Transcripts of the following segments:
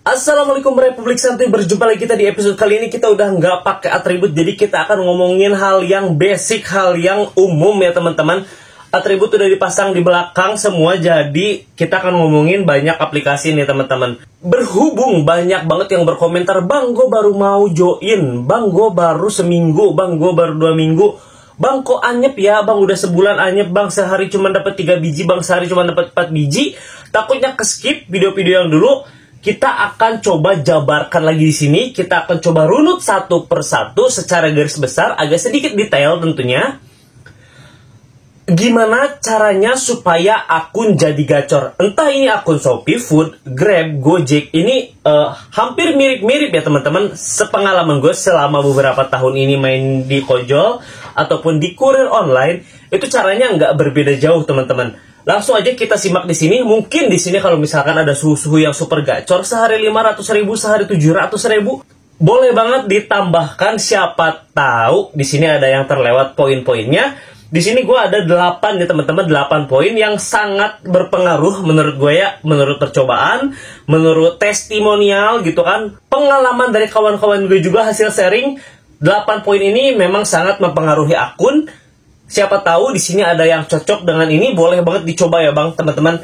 Assalamualaikum Republik Santuy, berjumpa lagi kita di episode kali ini. Kita udah nggak pakai atribut, jadi kita akan ngomongin hal yang basic, hal yang umum ya teman-teman. Atribut udah dipasang di belakang semua, jadi kita akan ngomongin banyak aplikasi nih teman-teman. Berhubung banyak banget yang berkomentar, Bang gue baru mau join, Bang gue baru seminggu, Bang gue baru 2 minggu, Bang kok anyep ya, Bang udah sebulan anyep, Bang sehari cuma dapat 3 biji, Bang sehari cuma dapat 4 biji. Takutnya ke-skip video-video yang dulu. Kita akan coba jabarkan lagi di sini. Kita akan coba runut satu persatu secara garis besar, agak sedikit detail tentunya. Gimana caranya supaya akun jadi gacor? Entah ini akun Shopee, Food, Grab, Gojek. Ini hampir mirip-mirip ya teman-teman. Sepengalaman gue selama beberapa tahun ini main di Kojol ataupun di kurir online, itu caranya nggak berbeda jauh teman-teman. Langsung aja kita simak di sini. Mungkin di sini kalau misalkan ada suhu-suhu yang super gacor, sehari 500.000, sehari 700.000, boleh banget ditambahkan. Siapa tahu di sini ada yang terlewat poin-poinnya. Di sini gue ada 8 ya teman-teman, 8 poin yang sangat berpengaruh menurut gue ya, menurut percobaan, menurut testimonial gitu kan, pengalaman dari kawan-kawan gue juga, hasil sharing. 8 poin ini memang sangat mempengaruhi akun. Siapa tahu di sini ada yang cocok dengan ini, boleh banget dicoba ya bang, teman-teman.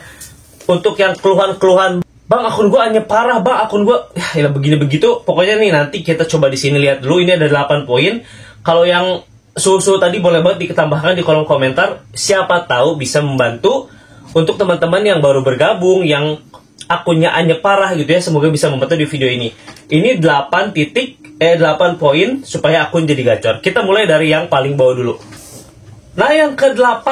Untuk yang keluhan-keluhan, bang akun gue hanya parah, bang akun gue ya begini begitu. Pokoknya nih nanti kita coba di sini lihat dulu. Ini ada 8 poin. Kalau yang susu tadi boleh banget ditambahkan di kolom komentar. Siapa tahu bisa membantu untuk teman-teman yang baru bergabung, yang akunnya hanya parah gitu ya. Semoga bisa membantu di video ini. Ini 8 poin supaya akun jadi gacor. Kita mulai dari yang paling bawah dulu. Nah yang ke-8,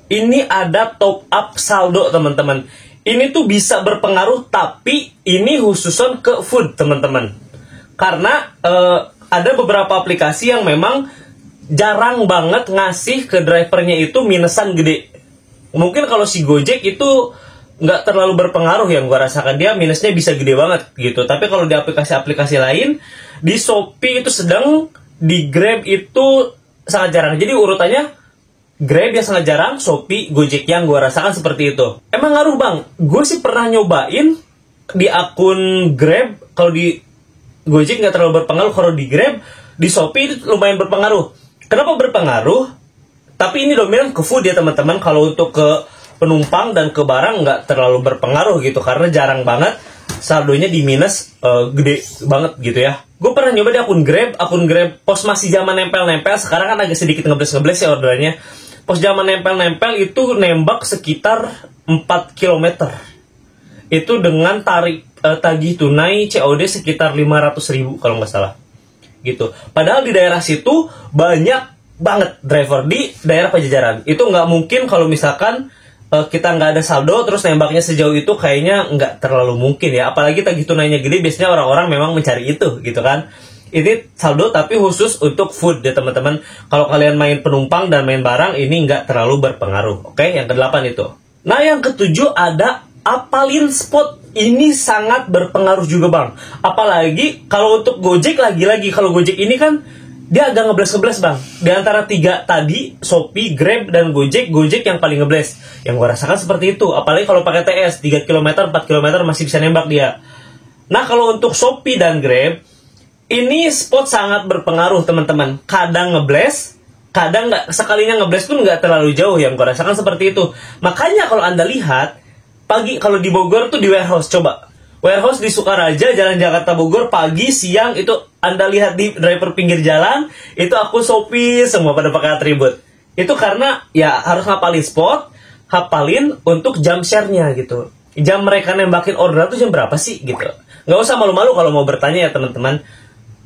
ini ada top up saldo teman-teman. Ini tuh bisa berpengaruh, tapi ini khususon ke food teman-teman. Karena ada beberapa aplikasi yang memang jarang banget ngasih ke drivernya itu minusan gede. Mungkin kalau si Gojek itu nggak terlalu berpengaruh yang gue rasakan, dia minusnya bisa gede banget gitu. Tapi kalau di aplikasi-aplikasi lain, di Shopee itu sedang, di Grab itu sangat jarang. Jadi urutannya Grab yang sangat jarang, Shopee, Gojek yang gue rasakan seperti itu. Emang ngaruh bang? Gue sih pernah nyobain di akun Grab. Kalau di Gojek nggak terlalu berpengaruh. Kalau di Grab, di Shopee itu lumayan berpengaruh. Kenapa berpengaruh? Tapi ini dominan ke food ya teman-teman. Kalau untuk ke penumpang dan ke barang nggak terlalu berpengaruh gitu. Karena jarang banget saldonya di minus gede banget gitu ya. Gue pernah nyoba di akun Grab pos masih zaman nempel-nempel. Sekarang kan agak sedikit ngebles-ngebles ya orderannya. Pos zaman nempel-nempel itu nembak sekitar 4 km. Itu dengan tarif tagih tunai COD sekitar 500.000 kalau nggak salah. Gitu. Padahal di daerah situ banyak banget driver di daerah Pajajaran. Itu nggak mungkin kalau misalkan kita nggak ada saldo terus nembaknya sejauh itu, kayaknya nggak terlalu mungkin ya. Apalagi tagih tunainya gede, biasanya orang-orang memang mencari itu gitu kan. Ini saldo tapi khusus untuk food ya teman-teman. Kalau kalian main penumpang dan main barang, ini nggak terlalu berpengaruh. Oke, yang ke-8 itu. Nah yang ke-7 ada apalin spot. Ini sangat berpengaruh juga bang. Apalagi kalau untuk Gojek, lagi-lagi kalau Gojek ini kan dia agak ngebles bang. Di antara 3 tadi, Shopee, Grab, dan Gojek yang paling ngebles. Yang gue rasakan seperti itu. Apalagi kalau pakai TS, 3 km, 4 km masih bisa nembak dia. Nah kalau untuk Shopee dan Grab, ini spot sangat berpengaruh teman-teman. Kadang ngebles, kadang nggak. Sekalinya ngebles pun nggak terlalu jauh. Yang gue rasakan seperti itu. Makanya kalau anda lihat, pagi kalau di Bogor tuh di warehouse, coba. Warehouse di Sukaraja, Jalan Jakarta Bogor, pagi, siang, itu Anda lihat di driver pinggir jalan, itu aku Shopee, semua pada pakai atribut. Itu karena ya harus ngapalin spot, hafalin untuk jam share-nya gitu. Jam mereka nembakin order tuh jam berapa sih gitu. Nggak usah malu-malu kalau mau bertanya ya teman-teman.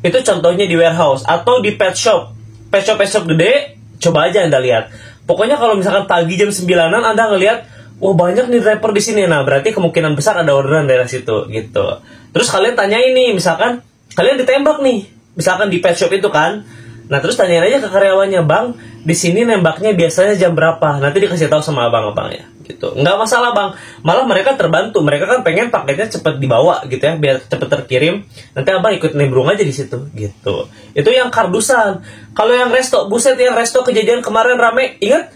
Itu contohnya di warehouse atau di pet shop. Pet shop gede, coba aja Anda lihat. Pokoknya kalau misalkan pagi jam 9-an Anda ngelihat, wah banyak nih driver di sini. Nah, berarti kemungkinan besar ada orderan dari situ gitu. Terus kalian tanya ini, misalkan kalian ditembak nih, misalkan di pet shop itu kan. Nah, terus tanyain aja ke karyawannya, "Bang, di sini nembaknya biasanya jam berapa?" Nanti dikasih tahu sama abang-abangnya gitu. Nggak masalah, Bang. Malah mereka terbantu. Mereka kan pengen paketnya cepet dibawa gitu ya, biar cepet terkirim. Nanti Abang ikut nimbrung aja di situ gitu. Itu yang kardusan. Kalau yang resto, buset, yang resto kejadian kemarin rame, ingat?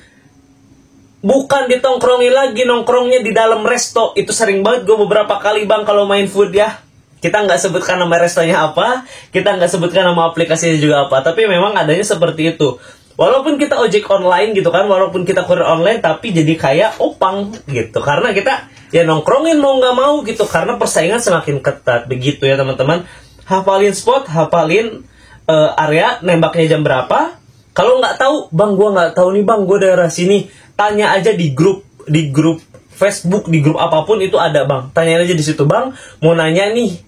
Bukan ditongkrongin lagi, nongkrongnya di dalam resto. Itu sering banget gue beberapa kali bang kalau main food ya. Kita nggak sebutkan nama restonya apa, kita nggak sebutkan nama aplikasinya juga apa, tapi memang adanya seperti itu. Walaupun kita ojek online gitu kan, walaupun kita kurir online, tapi jadi kayak opang gitu. Karena kita ya nongkrongin mau nggak mau gitu, karena persaingan semakin ketat begitu ya teman-teman. Hafalin spot, hafalin area, nembaknya jam berapa. Kalau nggak tahu, bang gue nggak tahu nih bang, gue daerah sini, tanya aja di grup Facebook, di grup apapun itu ada bang. Tanyain aja di situ, bang mau nanya nih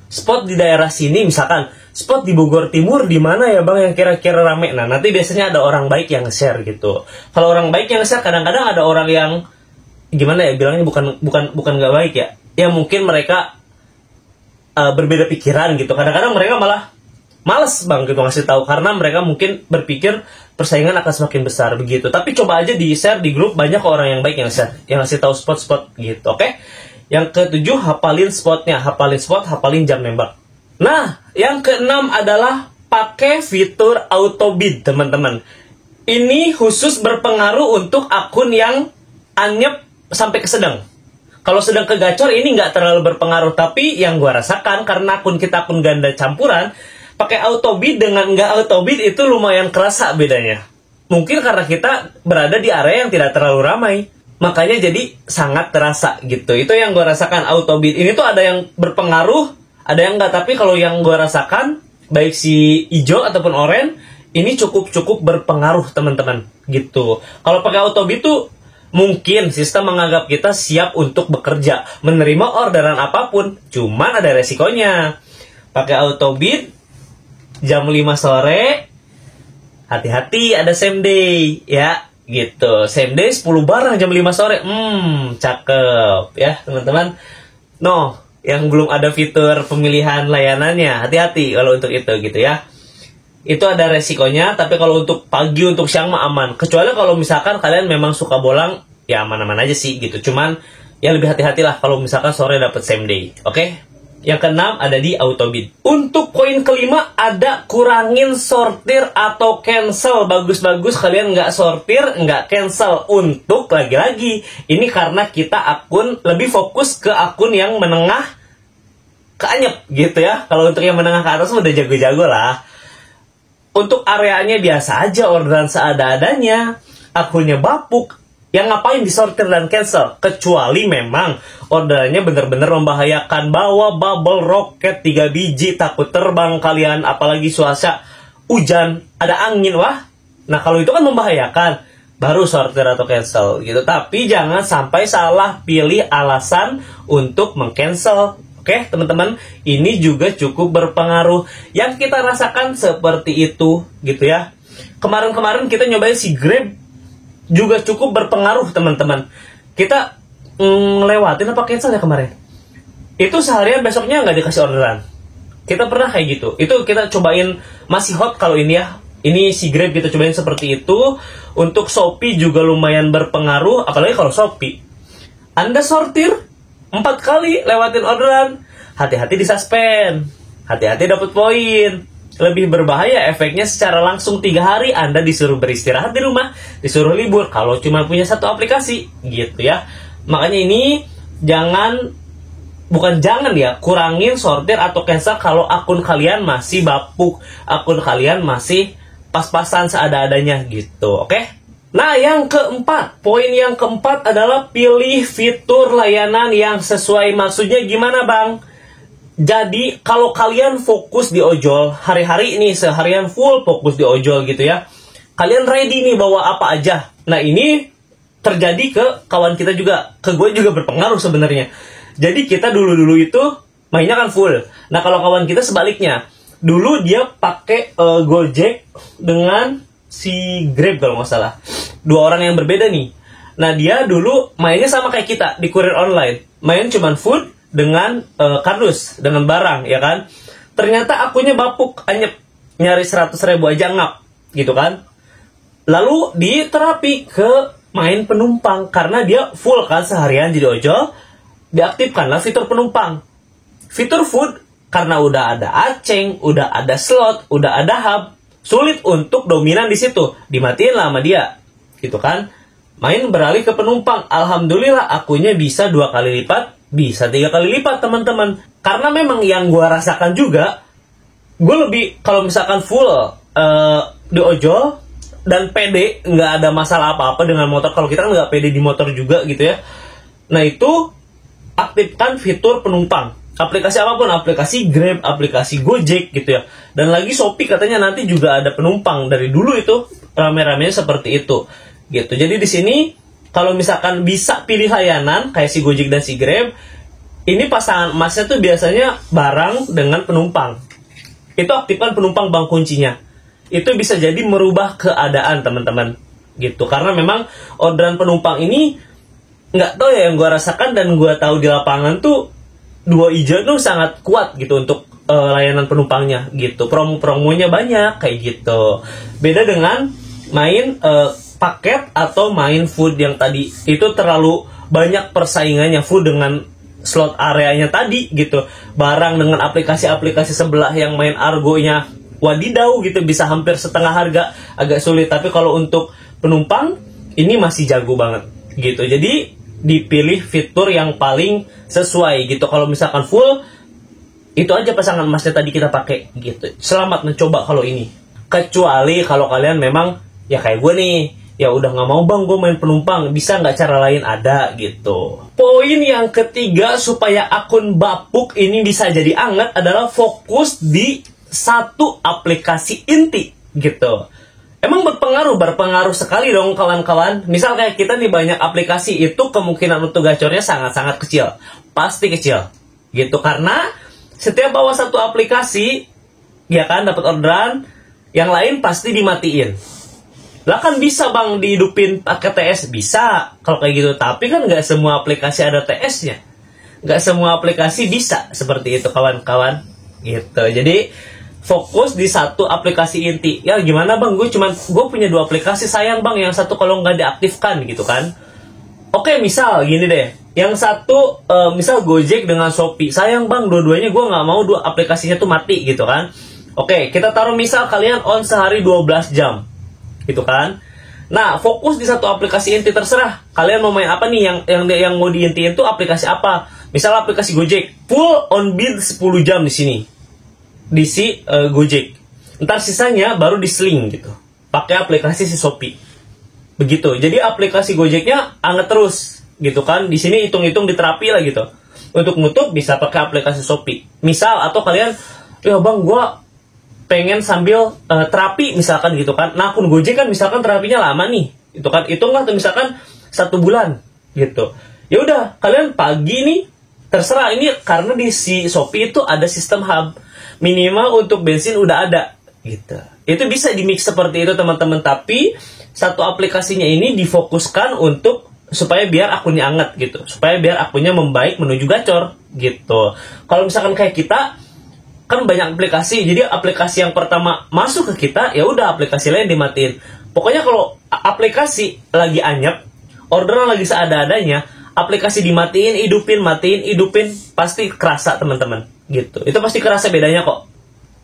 spot di daerah sini, misalkan spot di Bogor Timur di mana ya bang yang kira-kira rame. Nah nanti biasanya ada orang baik yang share gitu. Kalau orang baik yang share, kadang-kadang ada orang yang gimana ya bilangnya, bukan nggak baik ya. Ya mungkin mereka berbeda pikiran gitu. Kadang-kadang mereka malah males bang gitu ngasih tahu, karena mereka mungkin berpikir persaingan akan semakin besar begitu. Tapi coba aja di share di grup, banyak orang yang baik yang share, yang ngasih tahu spot-spot gitu. Oke? Yang ketujuh, hafalin spotnya, hafalin spot, hafalin jam nembak. Nah, yang keenam adalah pakai fitur auto bid, teman-teman. Ini khusus berpengaruh untuk akun yang anyep sampai ke sedang. Kalau sedang ke gacor ini nggak terlalu berpengaruh, tapi yang gue rasakan karena akun kita akun ganda campuran, pakai auto bid dengan nggak auto bid itu lumayan kerasa bedanya. Mungkin karena kita berada di area yang tidak terlalu ramai, makanya jadi sangat terasa gitu. Itu yang gue rasakan auto bid. Ini tuh ada yang berpengaruh, ada yang enggak. Tapi kalau yang gue rasakan, baik si hijau ataupun oranye, ini cukup berpengaruh teman-teman gitu. Kalau pakai auto bid tuh mungkin sistem menganggap kita siap untuk bekerja, menerima orderan apapun. Cuman ada resikonya. Pakai auto bid jam 5 sore, hati-hati ada same day ya. Gitu, same day 10 barang jam 5 sore. Cakep ya teman-teman. No, yang belum ada fitur pemilihan layanannya, hati-hati kalau untuk itu gitu ya. Itu ada resikonya, tapi kalau untuk pagi, untuk siang mah aman. Kecuali kalau misalkan kalian memang suka bolang, ya aman-aman aja sih gitu. Cuman ya lebih hati-hatilah kalau misalkan sore dapat same day. Oke? Yang keenam ada di auto bid. Untuk poin kelima ada kurangin sortir atau cancel. Bagus-bagus kalian nggak sortir, nggak cancel. Untuk lagi-lagi ini karena kita akun lebih fokus ke akun yang menengah ke anyep gitu ya. Kalau untuk yang menengah ke atas udah jago-jago lah. Untuk areanya biasa aja, orderan seada-adanya, akunnya bapuk. Yang ngapain disortir dan cancel? Kecuali memang orderannya benar-benar membahayakan. Bawa bubble rocket 3 biji, takut terbang kalian. Apalagi cuaca hujan, ada angin, wah. Nah kalau itu kan membahayakan, baru sortir atau cancel gitu. Tapi jangan sampai salah pilih alasan untuk meng-cancel. Oke teman-teman, ini juga cukup berpengaruh. Yang kita rasakan seperti itu gitu ya. Kemarin-kemarin kita nyobain si Grab, juga cukup berpengaruh teman-teman. Kita ngelewatin apa cancel ya kemarin. Itu seharian besoknya nggak dikasih orderan. Kita pernah kayak gitu. Itu kita cobain, masih hot kalau ini ya. Ini si Grab kita cobain seperti itu. Untuk Shopee juga lumayan berpengaruh, apalagi kalau Shopee. Anda sortir 4 kali lewatin orderan, hati-hati di suspend. Hati-hati dapat poin. Lebih berbahaya efeknya secara langsung 3 hari Anda disuruh beristirahat di rumah, disuruh libur kalau cuma punya satu aplikasi gitu ya. Makanya ini kurangin sortir atau cancel kalau akun kalian masih bapuk, akun kalian masih pas-pasan seada-adanya gitu. Oke? Nah, yang keempat, poin yang keempat adalah pilih fitur layanan yang sesuai. Maksudnya gimana bang? Jadi kalau kalian fokus di ojol, hari-hari ini seharian full fokus di ojol gitu ya, kalian ready nih bawa apa aja. Nah ini terjadi ke kawan kita juga, ke gue juga berpengaruh sebenarnya. Jadi kita dulu itu mainnya kan full. Nah kalau kawan kita sebaliknya, dulu dia pakai Gojek dengan si Grab kalau nggak salah, 2 orang yang berbeda nih. Nah dia dulu mainnya sama kayak kita di kurir online, main cuman food dengan kardus, dengan barang, ya kan. Ternyata akunnya bapuk, anyep, nyari 100.000 aja ngap, gitu kan. Lalu diterapi ke main penumpang, karena dia full kan seharian jadi ojol, diaktifkanlah fitur penumpang. Fitur food, karena udah ada aceng, udah ada slot, udah ada hub, sulit untuk dominan di situ, dimatiin lah sama dia, gitu kan. Main beralih ke penumpang, alhamdulillah akunnya bisa 2 kali lipat, bisa 3 kali lipat teman-teman. Karena memang yang gue rasakan juga, gue lebih kalau misalkan full di ojol dan pede, nggak ada masalah apa-apa dengan motor. Kalau kita nggak pede di motor juga gitu ya. Nah itu aktifkan fitur penumpang. Aplikasi apapun, aplikasi Grab, aplikasi Gojek gitu ya. Dan lagi Shopee katanya nanti juga ada penumpang. Dari dulu itu rame-ramenya seperti itu gitu. Jadi di sini kalau misalkan bisa pilih layanan kayak si Gojek dan si Grab, ini pasangan emasnya tuh biasanya barang dengan penumpang. Itu aktifkan penumpang bank kuncinya. Itu bisa jadi merubah keadaan teman-teman gitu. Karena memang orderan penumpang ini nggak tahu ya, yang gue rasakan dan gue tahu di lapangan tuh Duo Ijo tuh sangat kuat gitu untuk layanan penumpangnya gitu. Promo-promonya banyak kayak gitu. Beda dengan main paket atau main food yang tadi itu terlalu banyak persaingannya, full dengan slot areanya tadi gitu. Barang dengan aplikasi-aplikasi sebelah yang main argonya wadidaw gitu, bisa hampir setengah harga, agak sulit. Tapi kalau untuk penumpang ini masih jago banget gitu. Jadi dipilih fitur yang paling sesuai gitu. Kalau misalkan full, itu aja pasangan emasnya tadi kita pakai gitu. Selamat mencoba kalau ini. Kecuali kalau kalian memang ya kayak gue nih, ya udah nggak mau bang gue main penumpang, bisa nggak cara lain ada gitu. Poin yang ketiga supaya akun Bapuk ini bisa jadi anget adalah fokus di satu aplikasi inti gitu. Emang berpengaruh sekali dong kawan-kawan. Misal kayak kita nih banyak aplikasi, itu kemungkinan untuk gacornya sangat-sangat kecil. Pasti kecil. Gitu, karena setiap bawa satu aplikasi, ya kan, dapat orderan, yang lain pasti dimatiin. Lah kan bisa bang dihidupin pakai TS? Bisa, kalau kayak gitu. Tapi kan nggak semua aplikasi ada TS-nya. Nggak semua aplikasi bisa seperti itu kawan-kawan. Gitu, jadi fokus di satu aplikasi inti. Ya gimana bang, gue punya 2 aplikasi, sayang bang yang satu kalau nggak diaktifkan gitu kan. Oke, misal gini deh, yang satu misal Gojek dengan Shopee, sayang bang dua-duanya gue nggak mau 2 aplikasinya tuh mati gitu kan. Oke, kita taruh misal kalian on sehari 12 jam gitu kan. Nah, fokus di satu aplikasi inti, terserah kalian mau main apa nih, yang mau diintiin tuh aplikasi apa. Misal aplikasi Gojek full on bid 10 jam di sini, di si Gojek. Ntar sisanya baru diseling gitu, pakai aplikasi si Shopee. Begitu. Jadi aplikasi Gojeknya anget terus gitu kan. Di sini hitung-hitung diterapi lah gitu. Untuk nutup bisa pakai aplikasi Shopee. Misal, atau kalian, ya bang gua pengen sambil terapi misalkan gitu kan. Nah, akun Gojek kan misalkan terapinya lama nih. Itu kan hitunglah tuh misalkan 1 bulan gitu. Ya udah, kalian pagi nih terserah, ini karena di si Shopee itu ada sistem hub. Minimal untuk bensin udah ada gitu. Itu bisa di mix seperti itu teman-teman. Tapi satu aplikasinya ini difokuskan untuk supaya biar akunnya anget gitu, supaya biar akunnya membaik menuju gacor gitu. Kalau misalkan kayak kita kan banyak aplikasi, jadi aplikasi yang pertama masuk ke kita, ya udah aplikasi lain dimatiin. Pokoknya kalau aplikasi lagi anyep, orderan lagi seada-adanya, aplikasi dimatiin, matiin, hidupin, pasti kerasa teman-teman gitu. Itu pasti kerasa bedanya kok.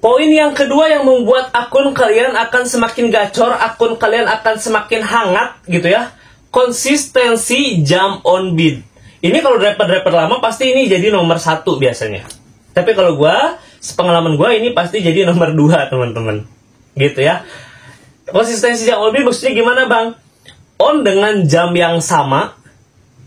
Poin yang kedua yang membuat akun kalian akan semakin gacor, akun kalian akan semakin hangat gitu ya, konsistensi jam on bid. Ini kalau rapper lama pasti ini jadi nomor 1 biasanya. Tapi kalau gua, sepengalaman gua, ini pasti jadi nomor 2 teman-teman gitu ya. Konsistensi jam on bid maksudnya gimana bang? On dengan jam yang sama,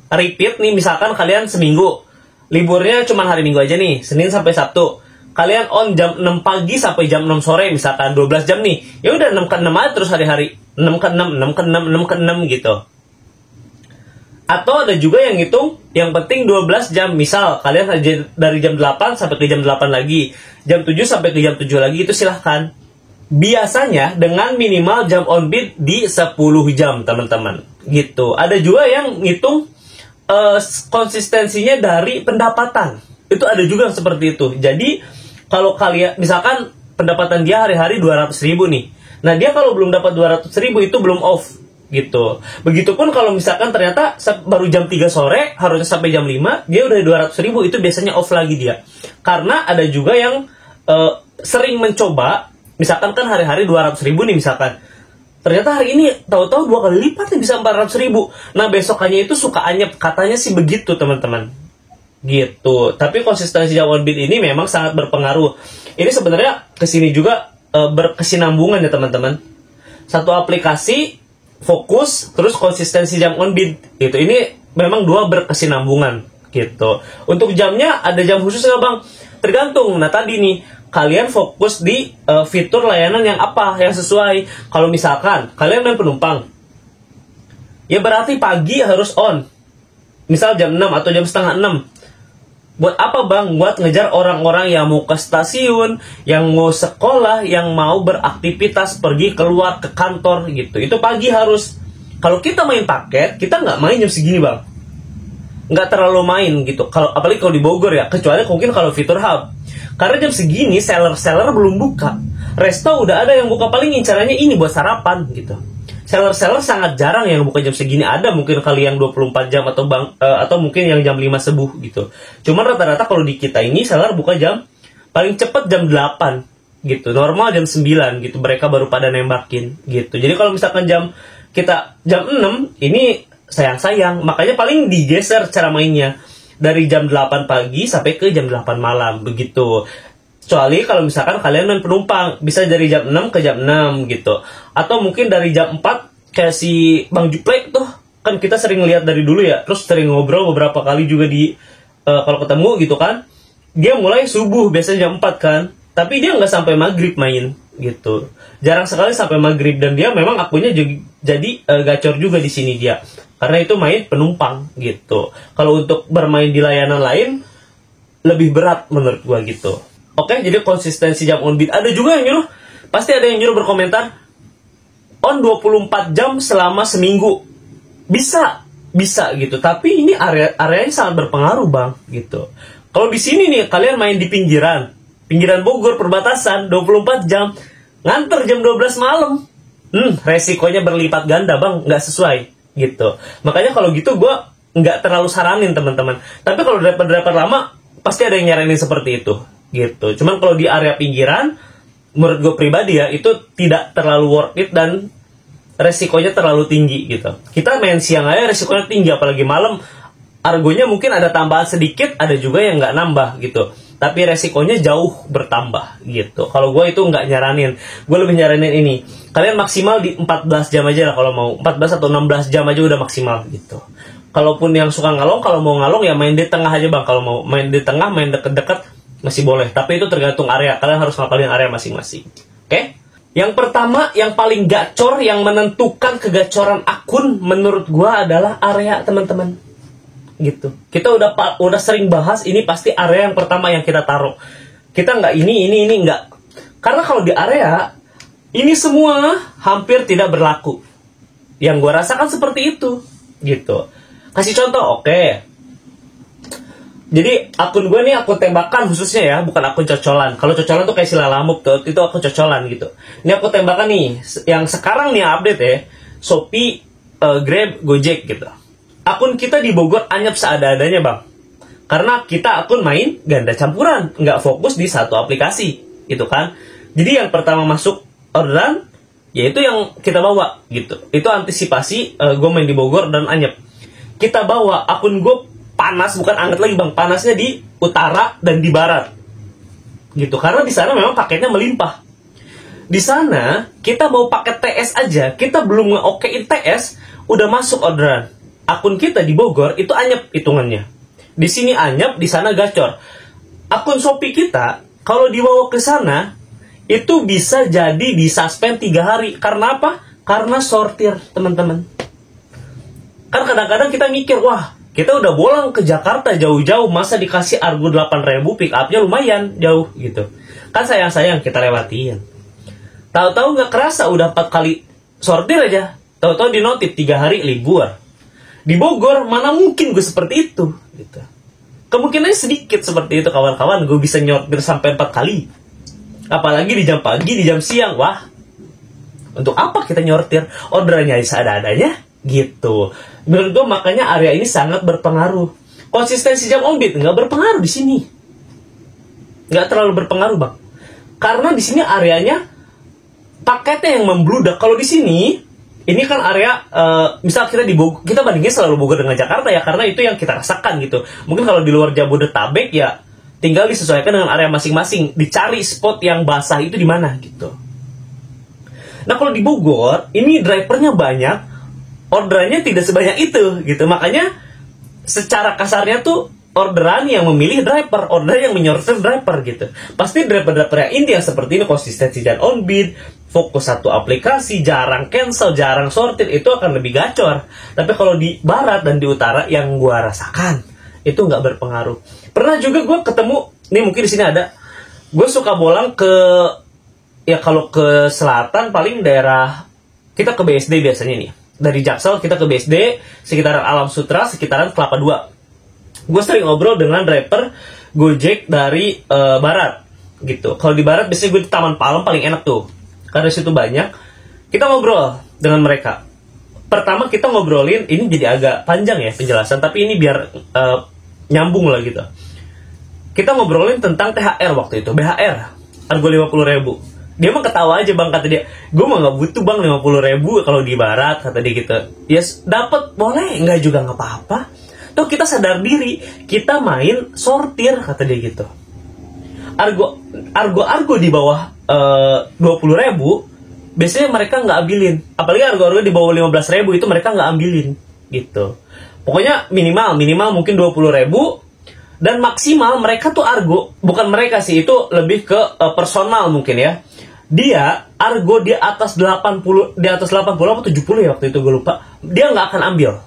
repeat nih, misalkan kalian seminggu, liburnya cuma hari Minggu aja nih, Senin sampai Sabtu. Kalian on jam 6 pagi sampai jam 6 sore, misalkan 12 jam nih. Ya udah 6 ke 6 aja terus hari-hari. 6 ke 6, 6 ke 6, 6 ke 6 gitu. Atau ada juga yang ngitung, yang penting 12 jam. Misal kalian dari jam 8 sampai ke jam 8 lagi, jam 7 sampai ke jam 7 lagi, itu silahkan. Biasanya dengan minimal jam on bid di 10 jam teman-teman gitu. Ada juga yang ngitung konsistensinya dari pendapatan. Itu ada juga seperti itu. Jadi kalau kalian misalkan pendapatan dia hari-hari 200.000 nih. Nah, dia kalau belum dapat 200.000 itu belum off gitu. Begitupun kalau misalkan ternyata baru jam 3 sore harusnya sampai jam 5, dia udah 200.000, itu biasanya off lagi dia. Karena ada juga yang sering mencoba, misalkan kan hari-hari 200.000 nih misalkan. Ternyata hari ini tahu-tahu 2 kali lipat nih, bisa 400.000. Nah, besokannya itu suka anyep, katanya sih begitu teman-teman. gitu. Tapi konsistensi jam on beat ini memang sangat berpengaruh. Ini sebenarnya kesini juga berkesinambungan ya teman-teman. Satu aplikasi fokus terus konsistensi jam on beat gitu. Ini memang dua berkesinambungan gitu. Untuk jamnya ada jam khusus nggak bang? Tergantung. Nah tadi nih kalian fokus di fitur layanan yang apa yang sesuai. Kalau misalkan kalian main penumpang, ya berarti pagi harus on. Misal jam 6 atau jam setengah 6. Buat apa bang? Buat ngejar orang-orang yang mau ke stasiun, yang mau sekolah, yang mau beraktivitas, pergi keluar ke kantor gitu. Itu pagi harus. Kalau kita main paket, kita nggak main jam segini bang. Nggak terlalu main gitu. Kalau apalagi kalau di Bogor ya, kecuali mungkin kalau fitur hub. Karena jam segini seller-seller belum buka. Resto udah ada yang buka, paling incarannya ini buat sarapan gitu. Seller-seller sangat jarang yang buka jam segini. Ada mungkin kali yang 24 jam atau mungkin yang jam 5 subuh gitu. Cuman rata-rata kalau di kita ini seller buka jam paling cepat jam 8 gitu. Normal jam 9 gitu. Mereka baru pada nembakin gitu. Jadi kalau misalkan kita jam 6 ini sayang-sayang. Makanya paling digeser cara mainnya dari jam 8 pagi sampai ke jam 8 malam begitu. Kecuali kalau misalkan kalian main penumpang, bisa dari jam 6 ke jam 6 gitu. Atau mungkin dari jam 4 kayak si Bang Juplek tuh. Kan kita sering lihat dari dulu ya. Terus sering ngobrol beberapa kali juga di kalau ketemu gitu kan. Dia mulai subuh biasanya jam 4 kan. Tapi dia nggak sampai maghrib main gitu. Jarang sekali sampai maghrib. Dan dia memang akunnya jadi gacor juga di sini dia. Karena itu main penumpang gitu. Kalau untuk bermain di layanan lain lebih berat menurut gua gitu. Oke, jadi konsistensi jam on beat. Ada juga yang nyuruh, pasti ada yang nyuruh berkomentar, on 24 jam selama seminggu. Bisa gitu. Tapi ini areanya sangat berpengaruh bang, gitu. Kalau di sini nih, kalian main di pinggiran Bogor, perbatasan, 24 jam, nganter jam 12 malam. Resikonya berlipat ganda bang, nggak sesuai, gitu. Makanya kalau gitu gue nggak terlalu saranin teman-teman. Tapi kalau driver lama, pasti ada yang nyaranin seperti itu. Gitu. Cuman kalau di area pinggiran, menurut gue pribadi ya, itu tidak terlalu worth it dan resikonya terlalu tinggi gitu. Kita main siang aja resikonya tinggi, apalagi malam. Argonya mungkin ada tambahan sedikit, ada juga yang nggak nambah gitu. Tapi resikonya jauh bertambah gitu. Kalau gue itu nggak nyaranin. Gue lebih nyaranin ini. Kalian maksimal di 14 jam aja lah kalau mau. 14 atau 16 jam aja udah maksimal gitu. Kalaupun yang suka ngalong, kalau mau ngalong ya main di tengah aja bang. Kalau mau main di tengah, main deket-deket, masih boleh, tapi itu tergantung area. Kalian harus ngapalin area masing-masing. Oke? Yang pertama, yang paling gacor, yang menentukan kegacoran akun menurut gua adalah area, teman-teman. Gitu. Kita udah sering bahas, ini pasti area yang pertama yang kita taruh. Kita nggak ini nggak. Karena kalau di area, ini semua hampir tidak berlaku. Yang gua rasakan seperti itu. Gitu. Kasih contoh, oke. Jadi akun gue nih akun tembakan khususnya ya, bukan akun cocolan. Kalau cocolan tuh kayak Silalamuk tuh, itu akun cocolan gitu. Ini akun tembakan nih, yang sekarang nih update ya, Shopee, Grab, Gojek gitu. Akun kita di Bogor anyap seada-adanya bang. Karena kita akun main ganda campuran, nggak fokus di satu aplikasi, gitu kan. Jadi yang pertama masuk orderan, yaitu yang kita bawa gitu. Itu antisipasi gue main di Bogor dan anyap. Kita bawa akun gue panas, bukan anget lagi bang, panasnya di utara dan di barat gitu, karena di sana memang paketnya melimpah. Di sana kita mau paket TS aja, kita belum nge-okein TS udah masuk orderan. Akun kita di Bogor itu anyep hitungannya, di sini anyep, di sana gacor. Akun Shopee kita kalau dibawa ke sana itu bisa jadi disuspend 3 hari. Karena apa? Karena sortir teman-teman. Kan kadang-kadang kita mikir, wah kita udah bolang ke Jakarta jauh-jauh, masa dikasih Argo 8.000, pick up-nya lumayan jauh gitu. Kan sayang-sayang kita lewatin. Tahu-tahu nggak kerasa udah 4 kali sortir aja. Tahu-tahu di notif 3 hari libur. Di Bogor mana mungkin gue seperti itu gitu. Kemungkinannya sedikit seperti itu kawan-kawan, gue bisa nyortir sampai 4 kali. Apalagi di jam pagi, di jam siang. Wah, untuk apa kita nyortir? Orderannya seadanya gitu. Menurut gue makanya area ini sangat berpengaruh. Konsistensi jam on beat nggak berpengaruh di sini, nggak terlalu berpengaruh bang. Karena di sini areanya paketnya yang membludak. Kalau di sini ini kan area misal kita di Bogor, kita bandingnya selalu Bogor dengan Jakarta ya, karena itu yang kita rasakan gitu. Mungkin kalau di luar Jabodetabek ya tinggal disesuaikan dengan area masing-masing, dicari spot yang basah itu di mana gitu. Nah kalau di Bogor ini drivernya banyak, orderannya tidak sebanyak itu gitu. Makanya secara kasarnya tuh orderan yang memilih driver, orderan yang menyortir driver gitu. Pasti driver-driver yang inti yang seperti ini, konsistensi dan on beat, fokus satu aplikasi, jarang cancel, jarang sortir, itu akan lebih gacor. Tapi kalau di barat dan di utara yang gua rasakan itu nggak berpengaruh. Pernah juga gue ketemu, nih mungkin di sini ada, gue suka bolang ke, ya kalau ke selatan paling daerah, kita ke BSD biasanya nih. Dari Jaksel kita ke BSD, sekitaran Alam Sutra, sekitaran Kelapa Dua. Gue sering ngobrol dengan driver Gojek dari barat, gitu. Kalau di barat biasanya gue di Taman Palem paling enak tuh, karena situ banyak. Kita ngobrol dengan mereka. Pertama kita ngobrolin, ini jadi agak panjang ya penjelasan, tapi ini biar nyambung lah gitu. Kita ngobrolin tentang THR waktu itu, BHR, harga 50.000. Dia mah ketawa aja bang, kata dia, gue mah nggak butuh bang 50.000 kalau di barat, kata dia gitu. Yes, dapat boleh, nggak juga nggak apa-apa. Tuh kita sadar diri, kita main sortir, kata dia gitu. Argo di bawah 20.000, biasanya mereka nggak ambilin. Apalagi argo di bawah 15.000 itu mereka nggak ambilin, gitu. Pokoknya minimal mungkin 20.000, dan maksimal mereka tuh argo, bukan mereka sih, itu lebih ke personal mungkin ya. Dia argo di atas 80 atau 70 ya waktu itu gue lupa. Dia nggak akan ambil.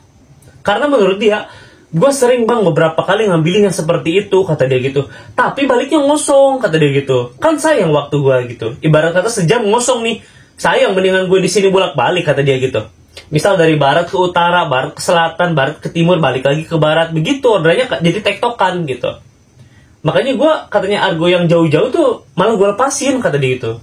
Karena menurut dia, gue sering bang beberapa kali ngambilin yang seperti itu, kata dia gitu. Tapi baliknya ngosong, kata dia gitu. Kan sayang waktu gue gitu. Ibarat kata sejam ngosong nih. Sayang, mendingan gue di sini bolak-balik, kata dia gitu. Misal dari barat ke utara, barat ke selatan, barat ke timur, balik lagi ke barat, begitu ordernya jadi tektokan gitu. Makanya gue katanya argo yang jauh-jauh tuh malah gue lepasin, kata dia gitu.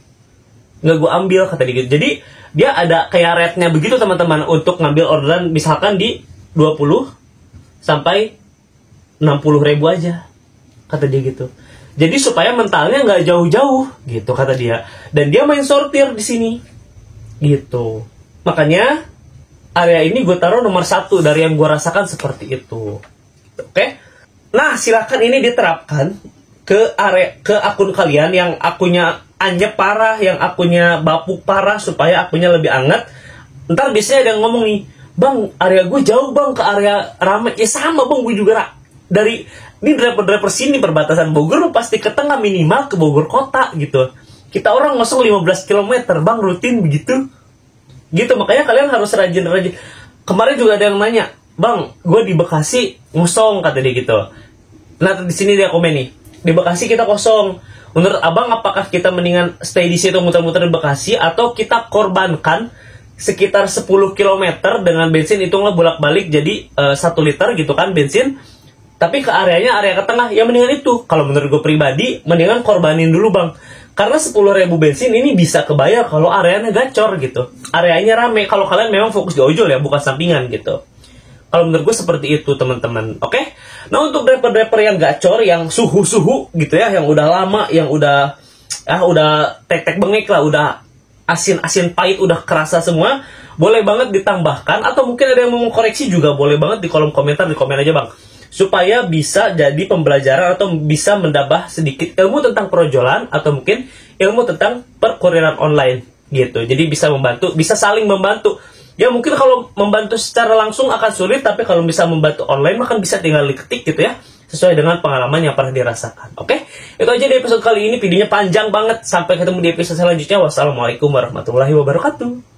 Nggak gue ambil, kata dia gitu. Jadi dia ada kayak rate-nya begitu teman-teman untuk ngambil orderan misalkan di 20 sampai 60.000 aja, kata dia gitu. Jadi supaya mentalnya nggak jauh-jauh gitu, kata dia. Dan dia main sortir di sini gitu. Makanya area ini gue taruh nomor 1 dari yang gue rasakan seperti itu. Oke? Nah, silakan ini diterapkan ke akun kalian yang akunnya anyep parah, yang akunnya bapuk parah, supaya akunnya lebih hangat. Ntar biasanya ada yang ngomong nih, bang, area gue jauh bang ke area ramai. Ya sama bang, gue juga dari ini driver sini perbatasan Bogor pasti ke tengah, minimal ke Bogor kota gitu. Kita orang ngosong 15 km bang, rutin begitu. Gitu, makanya kalian harus rajin-rajin. Kemarin juga ada yang nanya, bang, gue di Bekasi ngosong, kata dia gitu. Nah, di sini dia komen nih, di Bekasi kita kosong. Menurut abang, apakah kita mendingan stay di situ muter-muter di Bekasi, atau kita korbankan sekitar 10 km dengan bensin, hitunglah bolak-balik jadi 1 liter gitu kan bensin, tapi ke areanya area ke tengah? Ya mendingan itu. Kalau menurut gue pribadi, mendingan korbanin dulu bang. Karena 10.000 bensin ini bisa kebayar kalau areanya gacor gitu. Areanya rame, kalau kalian memang fokus di ojol ya, bukan sampingan gitu. Kalau menurut gue seperti itu teman-teman. Oke? Nah untuk driver-driver yang gacor, yang suhu-suhu gitu ya, yang udah lama, yang udah tek-tek bengek lah, udah asin-asin pahit, udah kerasa semua, boleh banget ditambahkan. Atau mungkin ada yang mau koreksi juga, boleh banget di kolom komentar, di komen aja bang. Supaya bisa jadi pembelajaran atau bisa mendambah sedikit ilmu tentang perojolan, atau mungkin ilmu tentang perkuriran online gitu. Jadi bisa membantu, bisa saling membantu. Ya mungkin kalau membantu secara langsung akan sulit, tapi kalau bisa membantu online maka bisa tinggal diketik gitu ya, sesuai dengan pengalaman yang pernah dirasakan. Oke? Itu aja di episode kali ini, videonya panjang banget. Sampai ketemu di episode selanjutnya. Wassalamualaikum warahmatullahi wabarakatuh.